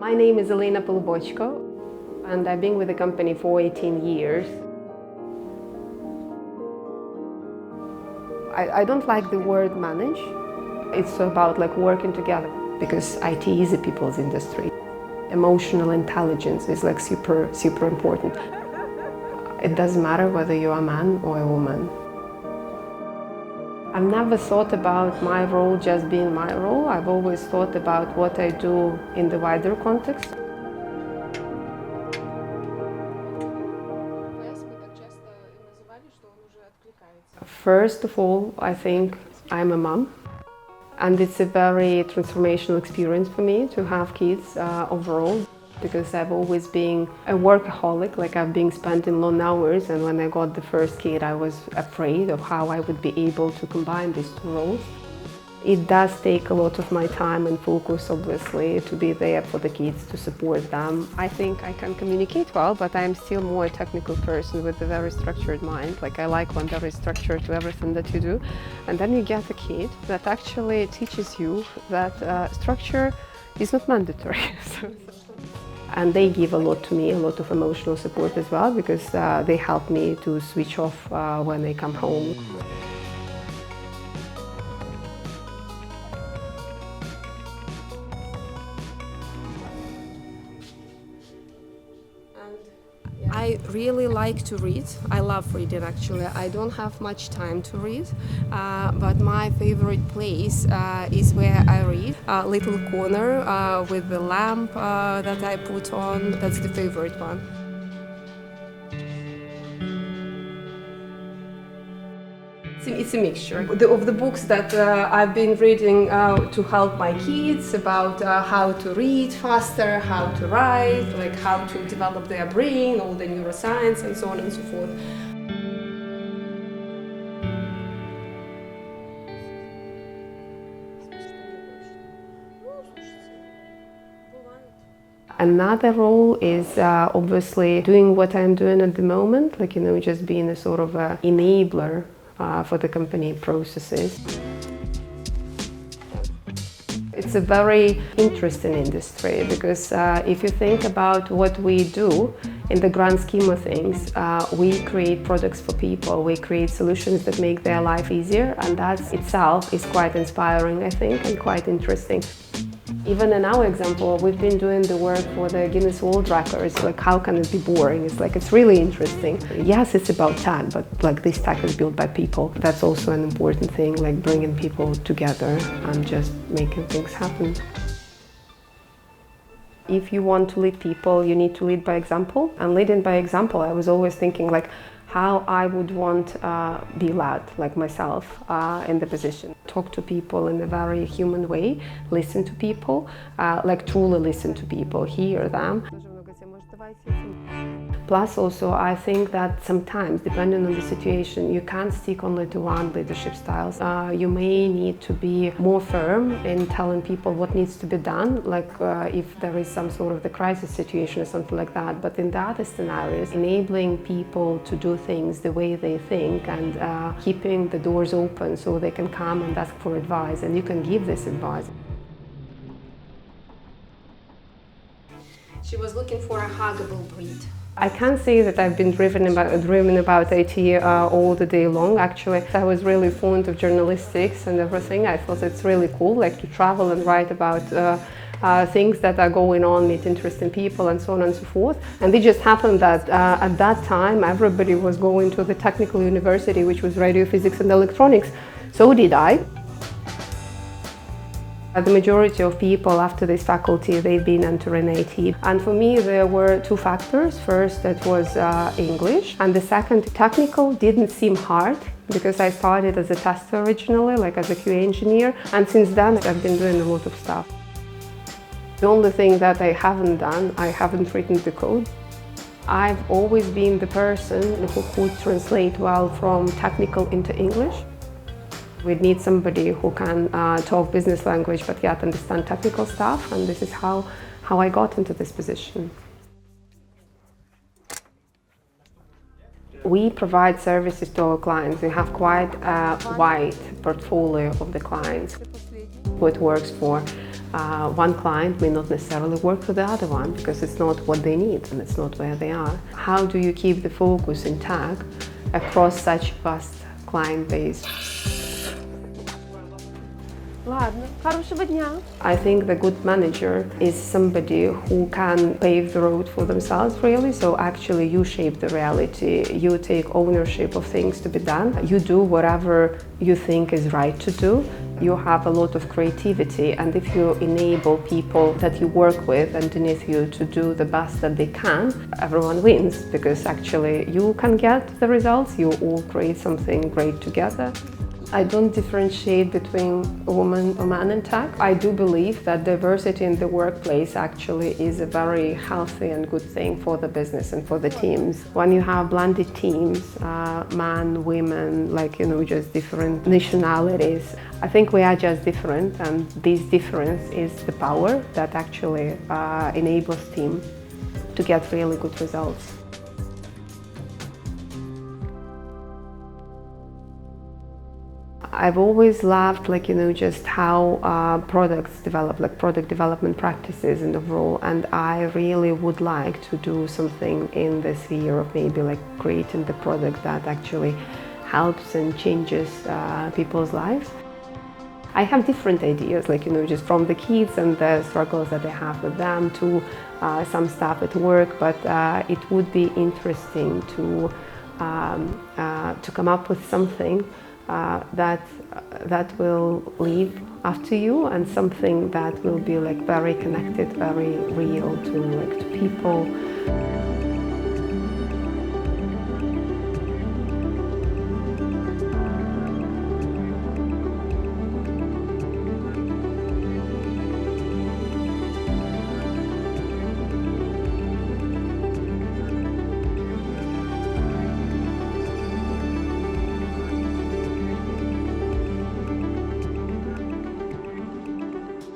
My name is Elena Polubochko, and I've been with the company for 18 years. I don't like the word manage. It's about working together, because IT is a people's industry. Emotional intelligence is super important. It doesn't matter whether you're a man or a woman. I've never thought about my role just being my role. I've always thought about what I do in the wider context. First of all, I think I'm a mom, and it's a very transformational experience for me to have kids overall, because I've always been a workaholic, I've been spending long hours, and when I got the first kid I was afraid of how I would be able to combine these two roles. It does take a lot of my time and focus, obviously, to be there for the kids, to support them. I think I can communicate well, but I'm still more a technical person with a very structured mind. I like when there is structure to everything that you do. And then you get a kid that actually teaches you that structure is not mandatory. And they give a lot to me, a lot of emotional support as well, because they help me to switch off when I come home. I really like to read. I love reading, actually. I don't have much time to read, but my favorite place is where I read. A little corner with the lamp that I put on. That's the favorite one. It's a mixture of the books that I've been reading to help my kids about how to read faster, how to write, how to develop their brain, all the neuroscience and so on and so forth. Another role is obviously doing what I'm doing at the moment, just being a sort of a enabler for the company processes. It's a very interesting industry, because if you think about what we do in the grand scheme of things, we create products for people, we create solutions that make their life easier, and that itself is quite inspiring, I think, and quite interesting. Even in our example, we've been doing the work for the Guinness World Records. How can it be boring? It's really interesting. Yes, it's about tech, but this tech is built by people. That's also an important thing, bringing people together and just making things happen. If you want to lead people, you need to lead by example. And leading by example, I was always thinking how I would want be led, myself, in the position. Talk to people in a very human way, listen to people, truly listen to people, hear them. Plus also, I think that sometimes, depending on the situation, you can't stick only to one leadership style. You may need to be more firm in telling people what needs to be done, if there is some sort of the crisis situation or something like that. But in the other scenarios, enabling people to do things the way they think and keeping the doors open so they can come and ask for advice, and you can give this advice. She was looking for a huggable breed. I can't say that I've been driven about IT all the day long. Actually, I was really fond of journalistics and everything. I thought it's really cool, to travel and write about things that are going on, meet interesting people, and so on and so forth. And it just happened that at that time, everybody was going to the technical university, which was radio physics and electronics. So did I. The majority of people after this faculty, they've been entering IT. And for me, there were two factors. First, that was English. And the second, technical didn't seem hard, because I started as a tester originally, as a QA engineer. And since then, I've been doing a lot of stuff. The only thing that I haven't done, I haven't written the code. I've always been the person who could translate well from technical into English. We need somebody who can talk business language but yet understand technical stuff, and this is how I got into this position. We provide services to our clients. We have quite a wide portfolio of the clients who it works for. One client may not necessarily work for the other one because it's not what they need and it's not where they are. How do you keep the focus intact across such vast client base? Ладно, хорошего дня. I think the good manager is somebody who can pave the road for themselves, really. So actually you shape the reality, you take ownership of things to be done, you do whatever you think is right to do. You have a lot of creativity, and if you enable people that you work with underneath you to do the best that they can, everyone wins, because actually you can get the results, you all create something great together. I don't differentiate between woman or man in tech. I do believe that diversity in the workplace actually is a very healthy and good thing for the business and for the teams. When you have blended teams, men, women, just different nationalities, I think we are just different, and this difference is the power that actually enables team to get really good results. I've always loved, just how products develop, product development practices and overall. And I really would like to do something in the sphere of maybe creating the product that actually helps and changes people's lives. I have different ideas, just from the kids and the struggles that I have with them to some stuff at work. But it would be interesting to come up with something that will live after you, and something that will be very connected, very real to people.